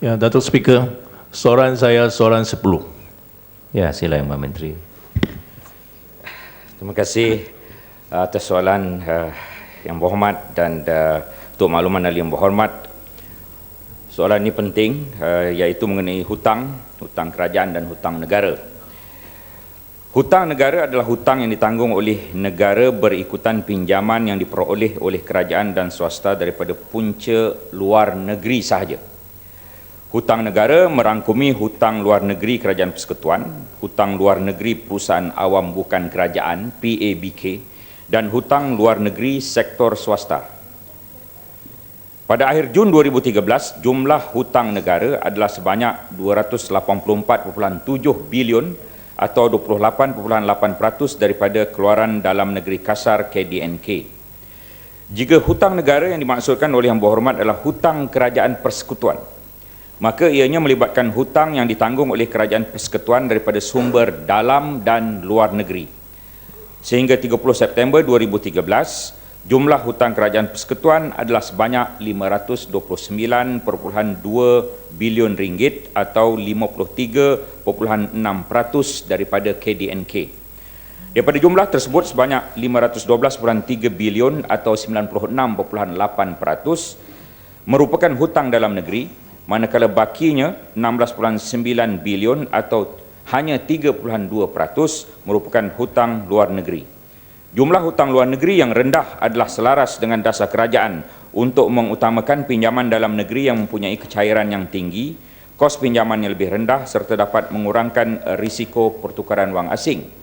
Ya, Datuk Speaker, soalan saya soalan 10. Ya, sila Yang Menteri. Terima kasih atas soalan Yang Berhormat dan untuk makluman ahli Yang Berhormat. Soalan ini penting, iaitu mengenai hutang kerajaan dan hutang negara. Hutang negara adalah hutang yang ditanggung oleh negara berikutan pinjaman yang diperoleh oleh kerajaan dan swasta daripada punca luar negeri sahaja. Hutang negara merangkumi hutang luar negeri Kerajaan Persekutuan, hutang luar negeri Perusahaan Awam Bukan Kerajaan (PABK) dan hutang luar negeri sektor swasta. Pada akhir Jun 2013, jumlah hutang negara adalah sebanyak 284.7 bilion atau 28.8% daripada keluaran dalam negeri kasar KDNK. Jika hutang negara yang dimaksudkan oleh Yang Berhormat adalah hutang Kerajaan Persekutuan, maka ianya melibatkan hutang yang ditanggung oleh Kerajaan Persekutuan daripada sumber dalam dan luar negeri. Sehingga 30 September 2013, jumlah hutang Kerajaan Persekutuan adalah sebanyak 529.2 bilion ringgit atau 53.6% daripada KDNK. Daripada jumlah tersebut, sebanyak 512.3 bilion atau 96.8% merupakan hutang dalam negeri, manakala bakinya 16.9 bilion atau hanya 3.2% merupakan hutang luar negeri. Jumlah hutang luar negeri yang rendah adalah selaras dengan dasar kerajaan untuk mengutamakan pinjaman dalam negeri yang mempunyai kecairan yang tinggi, kos pinjaman yang lebih rendah serta dapat mengurangkan risiko pertukaran wang asing.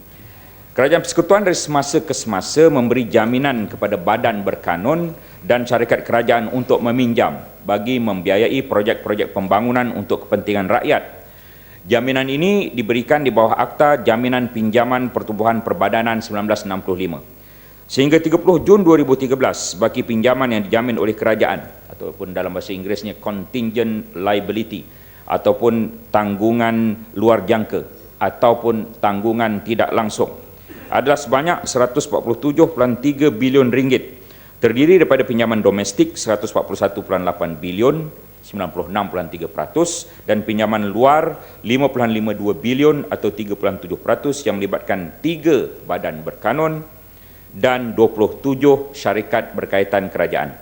Kerajaan Persekutuan dari semasa ke semasa memberi jaminan kepada badan berkanun dan syarikat kerajaan untuk meminjam bagi membiayai projek-projek pembangunan untuk kepentingan rakyat. Jaminan ini diberikan di bawah Akta Jaminan Pinjaman Pertubuhan Perbadanan 1965. Sehingga 30 Jun 2013, bagi pinjaman yang dijamin oleh kerajaan ataupun dalam bahasa Inggerisnya contingent liability ataupun tanggungan luar jangka ataupun tanggungan tidak langsung adalah sebanyak 147.3 bilion ringgit, terdiri daripada pinjaman domestik 141.8 bilion 96.3% dan pinjaman luar 5.52 bilion atau 3.7% yang melibatkan 3 badan berkanun dan 27 syarikat berkaitan kerajaan.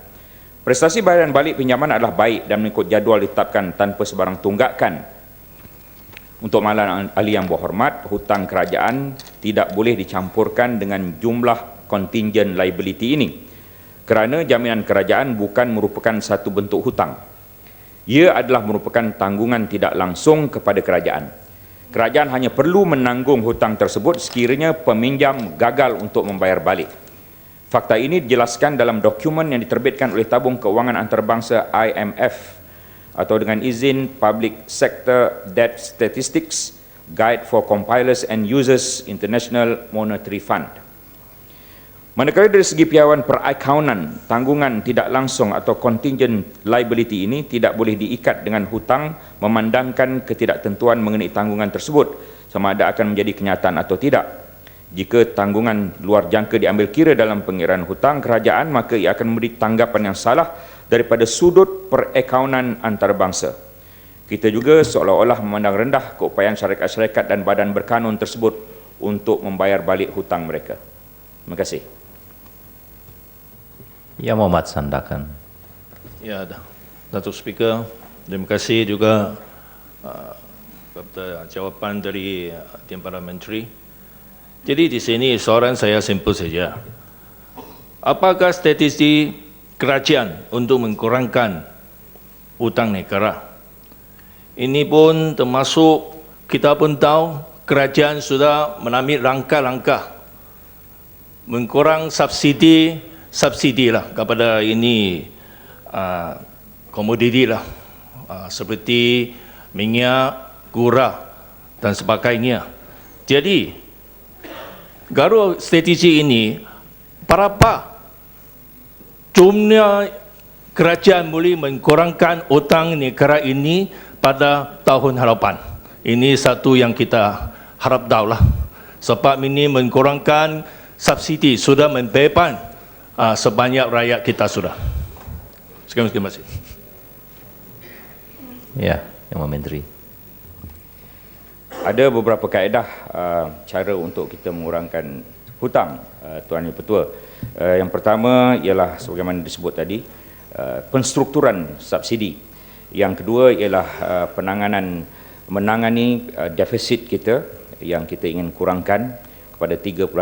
Prestasi bayaran balik pinjaman adalah baik dan mengikut jadual ditetapkan tanpa sebarang tunggakan. Untuk makluman ahli Yang Berhormat, hutang kerajaan tidak boleh dicampurkan dengan jumlah contingent liability ini kerana jaminan kerajaan bukan merupakan satu bentuk hutang. Ia adalah merupakan tanggungan tidak langsung kepada kerajaan. Kerajaan hanya perlu menanggung hutang tersebut sekiranya peminjam gagal untuk membayar balik. Fakta ini dijelaskan dalam dokumen yang diterbitkan oleh Tabung Keuangan Antarabangsa IMF atau dengan izin Public Sector Debt Statistics Guide for Compilers and Users International Monetary Fund. Manakala dari segi piawaian perakaunan, tanggungan tidak langsung atau contingent liability ini tidak boleh diikat dengan hutang memandangkan ketidaktentuan mengenai tanggungan tersebut sama ada akan menjadi kenyataan atau tidak. Jika tanggungan luar jangka diambil kira dalam pengiraan hutang kerajaan, maka ia akan memberi tanggapan yang salah daripada sudut perakaunan antarabangsa. Kita juga seolah-olah memandang rendah keupayaan syarikat-syarikat dan badan berkanun tersebut untuk membayar balik hutang mereka. Terima kasih. Yang Berhormat Sandakan. Ya, Datuk Speaker, terima kasih juga kepada jawapan dari Yang Perdana Menteri. Jadi di sini soalan saya simple saja. Apakah strategi kerajaan untuk mengurangkan hutang negara? Ini pun termasuk kita pun tahu kerajaan sudah mengambil langkah-langkah mengurang subsidi lah kepada ini komoditi lah seperti minyak, gula dan sebagainya. Jadi garu strategi ini berapa jumlah kerajaan boleh mengurangkan hutang negara ini pada tahun hadapan? Ini satu yang kita harap tahu lah. Sebab ini mengurangkan subsidi sudah membeban sebanyak rakyat kita sudah. Sekian, terima kasih. Ya, Yang Mulia Menteri. Ada beberapa kaedah cara untuk kita mengurangkan hutang, Tuan Yang Ketua. Yang pertama ialah sebagaimana disebut tadi, penstrukturan subsidi. Yang kedua ialah menangani defisit kita yang kita ingin kurangkan kepada 3.5%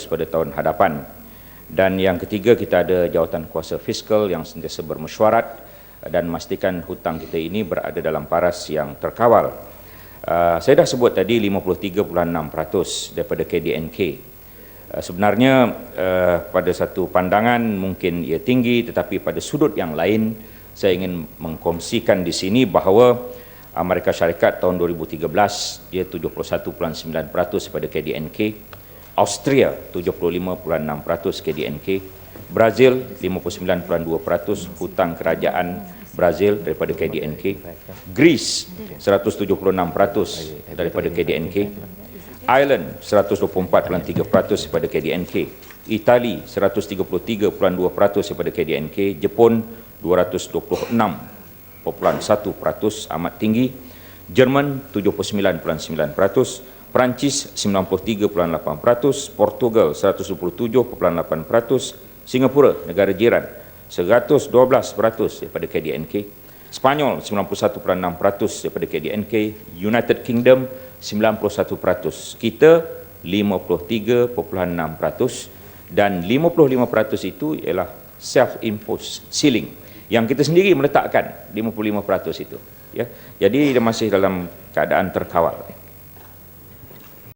pada tahun hadapan. Dan yang ketiga, kita ada jawatan kuasa fiskal yang sentiasa bermesyuarat dan memastikan hutang kita ini berada dalam paras yang terkawal. Saya dah sebut tadi 53.6% daripada KDNK. Sebenarnya pada satu pandangan mungkin ia tinggi, tetapi pada sudut yang lain saya ingin mengkongsikan di sini bahawa Amerika Syarikat tahun 2013 dia 71.9% pada KDNK, Austria 75.6% KDNK, Brazil 59.2% hutang kerajaan Brazil daripada KDNK, Greece 176% daripada KDNK, Ireland 124.3% daripada KDNK, Itali 133.2% daripada KDNK, Jepun 226.1% amat tinggi, Jerman 79.9%, Perancis 93.8%, Portugal 127.8%, Singapura negara jiran 112% daripada KDNK, Spanyol 91.6% daripada KDNK, United Kingdom 91%, kita 53.6%, dan 55% itu ialah self-imposed ceiling yang kita sendiri meletakkan 55% itu, ya. Jadi dia masih dalam keadaan terkawal.